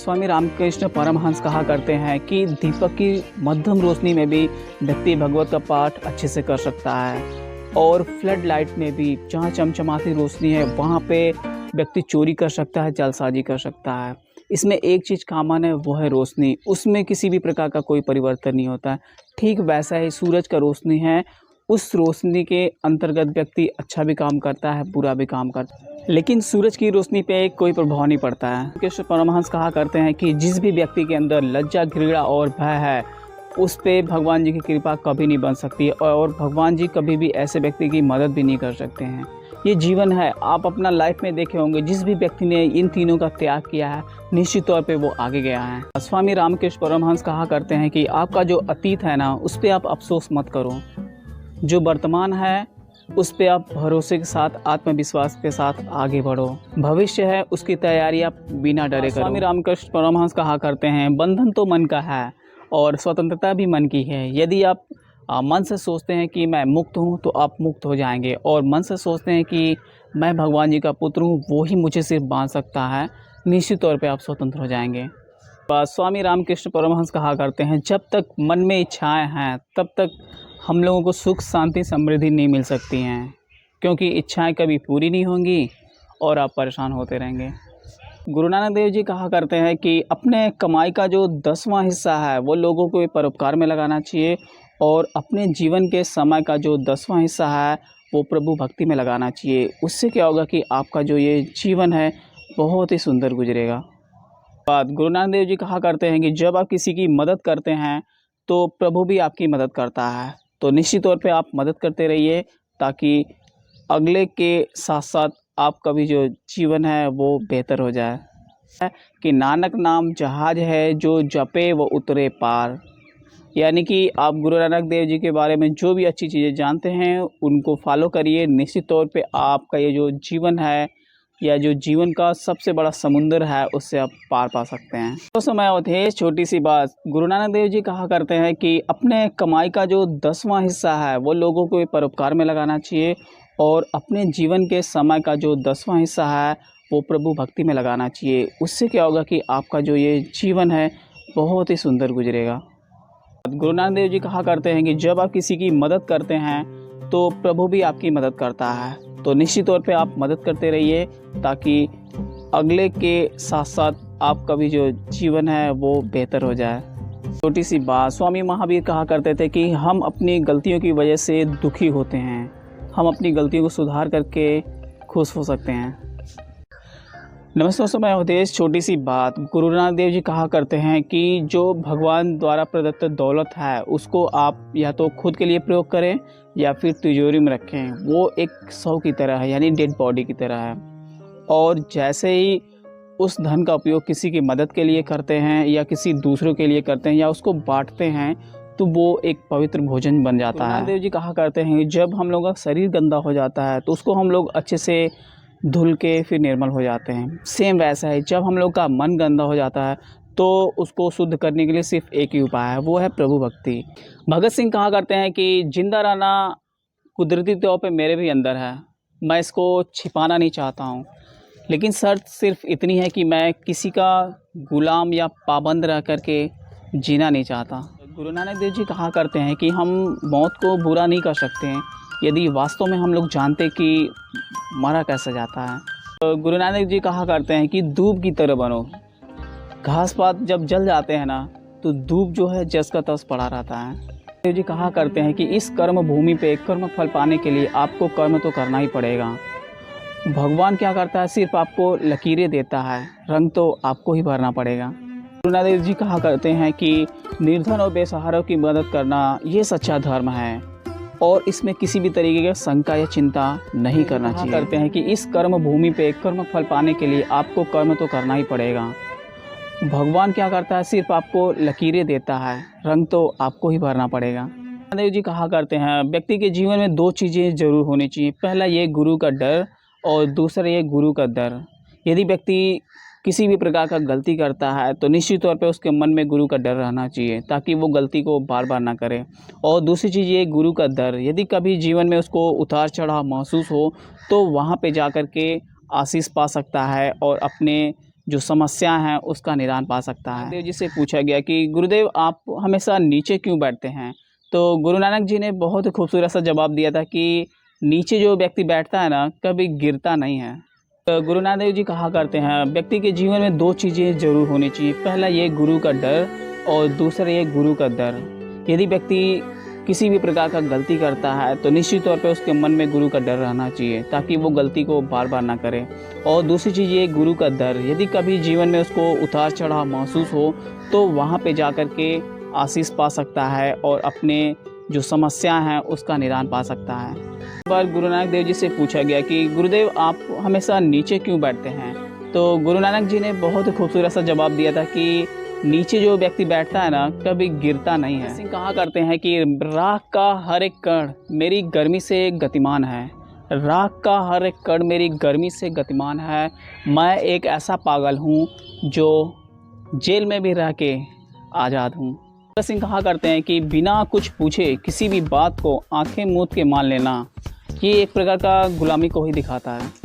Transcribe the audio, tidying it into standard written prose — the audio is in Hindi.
स्वामी रामकृष्ण परमहंस कहा करते हैं कि दीपक की मध्यम रोशनी में भी व्यक्ति भगवत का पाठ अच्छे से कर सकता है और फ्लड लाइट में भी जहाँ चमचमाती रोशनी है वहाँ पे व्यक्ति चोरी कर सकता है, जालसाजी कर सकता है। इसमें एक चीज़ कॉमन है, वो है रोशनी। उसमें किसी भी प्रकार का कोई परिवर्तन नहीं होता है। ठीक वैसा ही सूरज का रोशनी है, उस रोशनी के अंतर्गत व्यक्ति अच्छा भी काम करता है, बुरा भी काम करता है, लेकिन सूरज की रोशनी पे कोई प्रभाव नहीं पड़ता है। कृष्ण परमहंस कहा करते हैं कि जिस भी व्यक्ति के अंदर लज्जा, घृणा और भय है, उस पे भगवान जी की कृपा कभी नहीं बन सकती और भगवान जी कभी भी ऐसे व्यक्ति की मदद भी नहीं कर सकते हैं। ये जीवन है। आप अपना लाइफ में देखे होंगे, जिस भी व्यक्ति ने इन तीनों का त्याग किया है निश्चित तौर पे वो आगे गया है। स्वामी रामकृष्ण परमहंस कहा करते हैं कि आपका जो अतीत है ना, उस पर आप अफसोस मत करो। जो वर्तमान है उस पे आप भरोसे के साथ, आत्मविश्वास के साथ आगे बढ़ो। भविष्य है, उसकी तैयारी आप बिना डरे करो। स्वामी रामकृष्ण परमहंस कहा करते हैं, बंधन तो मन का है और स्वतंत्रता भी मन की है। यदि आप मन से सोचते हैं कि मैं मुक्त हूँ तो आप मुक्त हो जाएंगे, और मन से सोचते हैं कि मैं भगवान जी का पुत्र हूँ, वो ही मुझे सिर्फ बांध सकता है, निश्चित तौर पे आप स्वतंत्र हो जाएंगे। स्वामी रामकृष्ण परमहंस कहा करते हैं, जब तक मन में इच्छाएं हैं तब तक हम लोगों को सुख, शांति, समृद्धि नहीं मिल सकती हैं, क्योंकि इच्छाएं कभी पूरी नहीं होंगी और आप परेशान होते रहेंगे। गुरु नानक देव जी कहा करते हैं कि अपने कमाई का जो 10वां हिस्सा है वो लोगों को परोपकार में लगाना चाहिए, और अपने जीवन के समय का जो 10वां हिस्सा है वो प्रभु भक्ति में लगाना चाहिए। उससे क्या होगा कि आपका जो ये जीवन है बहुत ही सुंदर गुजरेगा। गुरु नानक देव जी कहा करते हैं कि जब आप किसी की मदद करते हैं तो प्रभु भी आपकी मदद करता है। तो निश्चित तौर पे आप मदद करते रहिए, ताकि अगले के साथ साथ आपका भी जो जीवन है वो बेहतर हो जाए। कि नानक नाम जहाज है, जो जपे वो उतरे पार। यानी कि आप गुरु नानक देव जी के बारे में जो भी अच्छी चीज़ें जानते हैं उनको फॉलो करिए। निश्चित तौर पे आपका ये जो जीवन है या जो जीवन का सबसे बड़ा समुंदर है उससे आप पार पा सकते हैं। तो समय होते छोटी सी बात, गुरु नानक देव जी कहा करते हैं कि अपने कमाई का जो 10वां हिस्सा है वो लोगों को परोपकार में लगाना चाहिए, और अपने जीवन के समय का जो 10वां हिस्सा है वो प्रभु भक्ति में लगाना चाहिए। उससे क्या होगा कि आपका जो ये जीवन है बहुत ही सुंदर गुजरेगा। गुरु नानक देव जी कहा करते हैं कि जब आप किसी की मदद करते हैं तो प्रभु भी आपकी मदद करता है। तो निश्चित तौर पे आप मदद करते रहिए, ताकि अगले के साथ साथ आपका भी जो जीवन है वो बेहतर हो जाए। छोटी सी बात, स्वामी महावीर कहा करते थे कि हम अपनी गलतियों की वजह से दुखी होते हैं, हम अपनी गलतियों को सुधार करके खुश हो सकते हैं। नमस्ते दोस्तों, मैं अवधेश। छोटी सी बात, गुरु नानक देव जी कहा करते हैं कि जो भगवान द्वारा प्रदत्त दौलत है उसको आप या तो खुद के लिए प्रयोग करें या फिर तिजोरी में रखें। वो एक शव की तरह है, यानी डेड बॉडी की तरह है, और जैसे ही उस धन का उपयोग किसी की मदद के लिए करते हैं या किसी दूसरों के लिए करते हैं या उसको बांटते हैं तो वो एक पवित्र भोजन बन जाता है। नानक देव जी कहा करते हैं जब हम लोगों का शरीर गंदा हो जाता है तो उसको हम लोग अच्छे से धुल के फिर निर्मल हो जाते हैं। सेम वैसा है, जब हम लोग का मन गंदा हो जाता है तो उसको शुद्ध करने के लिए सिर्फ एक ही उपाय है, वो है प्रभु भक्ति। भगत सिंह कहा करते हैं कि जिंदा रहना कुदरती तौर पे मेरे भी अंदर है, मैं इसको छिपाना नहीं चाहता हूँ, लेकिन शर्त सिर्फ इतनी है कि मैं किसी का गुलाम या पाबंद रह करके जीना नहीं चाहता। गुरु नानक देव जी कहा करते हैं कि हम मौत को बुरा नहीं कर सकते हैं यदि वास्तव में हम लोग जानते कि मरा कैसे जाता है। तो गुरु नानक जी कहा करते हैं कि दूब की तरह बनो। घास पात जब जल जाते हैं ना तो दूब जो है जस का तस पड़ा रहता है। देव जी कहा करते हैं कि इस कर्म भूमि पे कर्म फल पाने के लिए आपको कर्म तो करना ही पड़ेगा। भगवान क्या करता है, सिर्फ आपको लकीरें देता है, रंग तो आपको ही भरना पड़ेगा। गुरु नानक देव जी कहा करते हैं कि निर्धन और बेसहारों की मदद करना ये सच्चा धर्म है, और इसमें किसी भी तरीके की शंका या चिंता नहीं करना चाहिए। करते हैं कि इस कर्म भूमि पे कर्म फल पाने के लिए आपको कर्म तो करना ही पड़ेगा। भगवान क्या करता है, सिर्फ आपको लकीरें देता है, रंग तो आपको ही भरना पड़ेगा। देव जी कहा करते हैं व्यक्ति के जीवन में 2 चीज़ें जरूर होनी चाहिए। पहला ये गुरु का डर, और दूसरा ये गुरु का डर। यदि व्यक्ति किसी भी प्रकार का गलती करता है तो निश्चित तौर पे उसके मन में गुरु का डर रहना चाहिए, ताकि वो गलती को बार बार ना करे। और दूसरी चीज़ ये गुरु का डर, यदि कभी जीवन में उसको उतार चढ़ाव महसूस हो तो वहाँ पे जा कर के आशीष पा सकता है और अपने जो समस्या है उसका निदान पा सकता है। गुरुदेव जी से पूछा गया कि गुरुदेव आप हमेशा नीचे क्यों बैठते हैं, तो गुरु नानक जी ने बहुत खूबसूरत सा जवाब दिया था कि नीचे जो व्यक्ति बैठता है ना, कभी गिरता नहीं है। गुरु नानक देव जी कहा करते हैं व्यक्ति के जीवन में दो चीज़ें जरूर होनी चाहिए। पहला ये गुरु का डर और दूसरा ये गुरु का डर। यदि व्यक्ति किसी भी प्रकार का गलती करता है तो निश्चित तौर पे उसके मन में गुरु का डर रहना चाहिए ताकि वो गलती को बार बार ना करे। और दूसरी चीज़ ये गुरु का डर, यदि कभी जीवन में उसको उतार चढ़ाव महसूस हो तो वहाँ पे जा कर के आशीष पा सकता है और अपने जो समस्या है उसका निदान पा सकता है। एक बार गुरु नानक देव जी से पूछा गया कि गुरुदेव आप हमेशा नीचे क्यों बैठते हैं, तो गुरु नानक जी ने बहुत खूबसूरत सा जवाब दिया था कि नीचे जो व्यक्ति बैठता है ना, कभी गिरता नहीं है। सिंह कहा करते हैं कि राख का हर एक कण मेरी गर्मी से गतिमान है, राख का हर एक कण मेरी गर्मी से गतिमान है। मैं एक ऐसा पागल हूँ जो जेल में भी रह के आज़ाद हूँ। सिंह कहा करते हैं कि बिना कुछ पूछे किसी भी बात को आंखें मूंद के मान लेना, ये एक प्रकार का गुलामी को ही दिखाता है।